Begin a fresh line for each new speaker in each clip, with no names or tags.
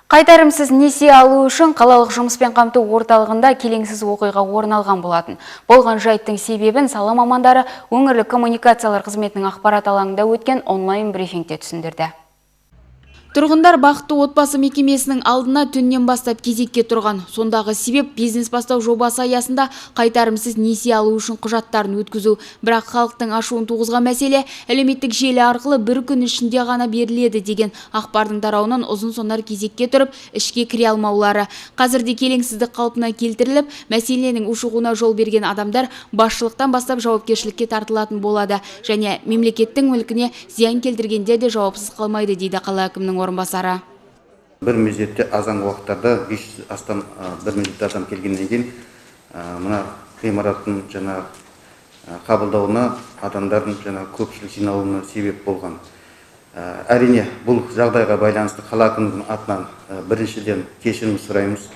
Қайтарымсыз несие алу үшін қалалық жұмыспен қамту орталығында келеңсіз оқиға орын алған болатын. Болған жайттың себебін сала мамандары өңірлік коммуникациялар қызметінің ақпарат алаңында өткен онлайн брифингте түсіндірді. Тұрғындар бақытты отбасы мекемесінің алдына түннен бастап кезекке тұрған. Сондағы себеп бизнес бастау жобасы аясында қайтарымсыз несие алу үшін құжаттарын өткізу. Бірақ халықтың ашуын туғызған мәселе әлеуметтік желі арқылы бір күн ішінде ғана беріледі деген ақпардың тарауынан ұзын сонар кезекке тұрып, ішке кіре алмаулары. Қазірде келеңсіздік қалпына келтіріліп, мәселенің ушығуына жол берген адамдар басшылықтан бастап жауапкершілікке тартылатын болады және мемлекеттің мүлкіне зиян келтіргенде де жауапсыз қалмайды дейді қала әкімінің орынбасары.
Бір мезетте азан уақыттарда 500 астам бір мезетте адам келгеннен кейін мына ғимараттың жаңа қабылдауына адамдардың жаңа көпшілік жиналуына себеп болған. Әрине бұл жағдайға байланысты қала әкімінің атынан біріншіден кешірім сұраймыз.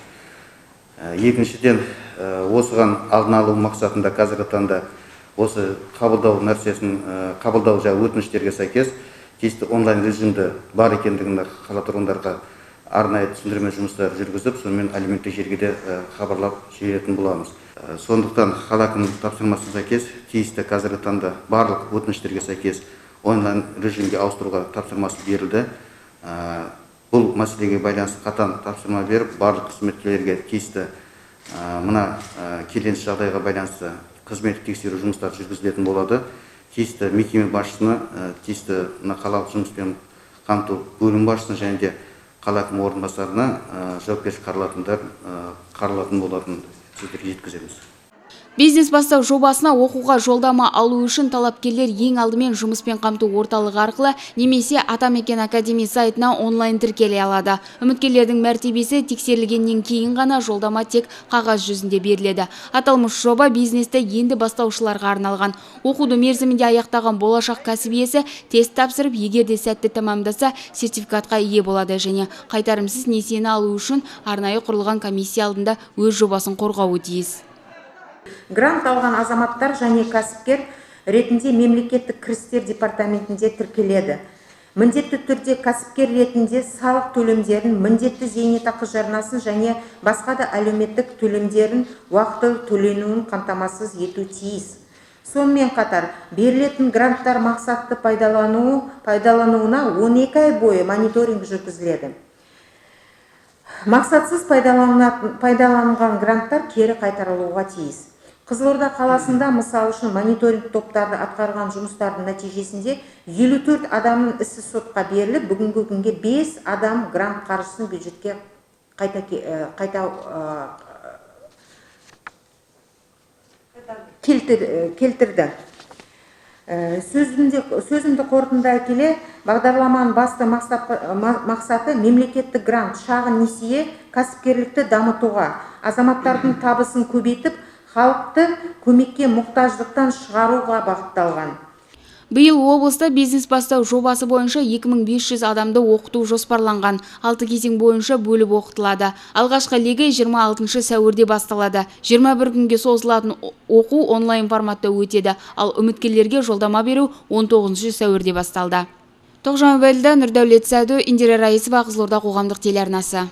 Екіншіден осыған алдын алу мақсатында қазіргі таңда осы қабылдау нәрсесін қабылдау жаңа өтініштерге сәйкес тиісті онлайн режимді бар екендігін қала тұрғындарға арнайы түсіндірме жұмыстар жүргізіп, сонымен әлеуметтік жерге де хабарлап жіберетін боламыз. Сондықтан қала әкімінің тапсырмасына сәйкес тиісті қазіргі таңда барлық өтініштерге сәйкес онлайн режимге ауыстыруға тапсырмасы берілді. Бұл мәселеге байланысты қатаң тапсырма беріп, барлық қызметкерлерге тиісті мына келеңсіз жағдайға байланысты қызметтік тексеру жұмыстары жүргізілетін болады. Тиісті мекеме басшысына, тиісті қалалық жұмыспен қамту бөлім басшысына және де қала әкімі орынбасарына жауапкершілік қаралатын болатынын сіздерге жеткіземіз.
Бизнес бастау жобасына оқуға жолдама алу үшін талапкерлер ең алдымен жұмыспен қамту орталығы арқылы немесе Атамекен Академия сайтына онлайн тіркеле алады. Үміткерлердің мәртебесі тексерілгеннен кейін ғана жолдама тек қағаз жүзінде беріледі. Аталмыш жоба бизнесті енді бастаушыларға арналған. Оқуды мерзімінде аяқтаған болашақ кәсіп иесі тест тапсырып, егер де сәтті тамамдаса, сертификатқа ие болады және қайтарымсыз несиені алу үшін арнайы құрылған комиссия алдында өз жобасын қорғауы тиіс.
Грант алған азаматтар және кәсіпкер ретінде мемлекеттік кірістер департаментінде тіркеледі. Міндетті түрде кәсіпкер ретінде салық төлемдерін, міндетті зейнетақы жарнасын және басқа да әлеуметтік төлемдерін уақытылы төленуін қамтамасыз ету тиіс. Сонымен қатар, берілетін гранттар мақсатты пайдалануына 12 ай бойы мониторинг жүргізіледі. Мақсатсыз пайдаланған гранттар кері қайтарылуға тиіс. Қызылорда қаласында мысал үшін мониторинг топтарды атқарған жұмыстардың нәтижесінде 54 адамның ісі сотқа беріліп, бүгінгі күнге 5 адам грант қаржысын бюджетке келтірді. Сөзімді қорытындылай келе, бағдарламаның басты мақсаты мемлекеттік грант, шағын несие, кәсіпкерлікті дамытуға, азаматтардың табысын көбейтіп, халықты көмекке мұқтаждықтан шығаруға бағытталған.
Биыл облыста бизнес бастау жобасы бойынша 2500 адамды оқыту жоспарланған. 6 кезең бойынша бөліп оқытылады. Алғашқы легі 26 сәуірде басталады. 21 күнге созылатын оқу онлайн форматта өтеді, ал үміткерлерге жолдама беру 19 сәуірде басталды. Тоғжан Нұрдәулет Сәду, Индира Раисова, Қызылорда қоғамдық телеарнасы.